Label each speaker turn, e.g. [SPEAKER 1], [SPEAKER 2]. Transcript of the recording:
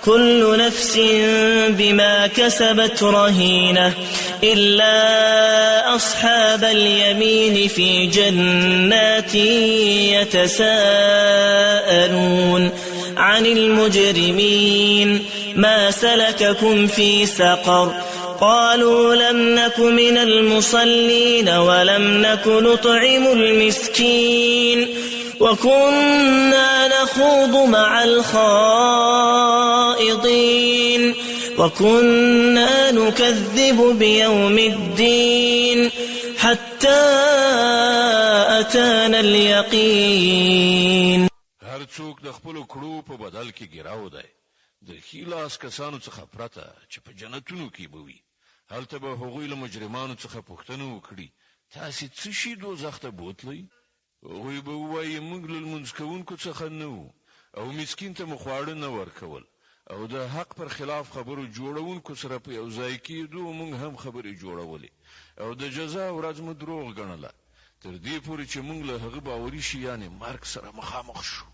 [SPEAKER 1] كل نفس بما كسبت رهينة إلا أصحاب اليمين في جنات يتساءلون عن المجرمين ما سلككم في سقر قالوا لم نك من المصلين ولم نك نطعم المسكين وكنا نخوض مع الخائضين وكنا نكذب بيوم الدين حتى أتانا اليقين.
[SPEAKER 2] هر څوک د خپل کړو په بدل کې ګراو دی د خلاص کسانو څخه پرته چې په جنتونو کې بوي. هلته به هغوی له مجرمانو څخه پوښتنه وکړي تاسو څه شي دوزخ ته بوتلی؟ هغوی به وایي موږ له لمونځ کوونکو څخه نه وو او مسکین ته مو خواړه نه ورکول او د حق پر خلاف خبرو جوړونکو سره په یو ځای کېدو موږ هم خبرې جوړولې او د جزا ورځ مو دروغ ګڼله تر دې پورې چې موږ له هغه باوري شي یعنی مرګ سره مخامخ شو.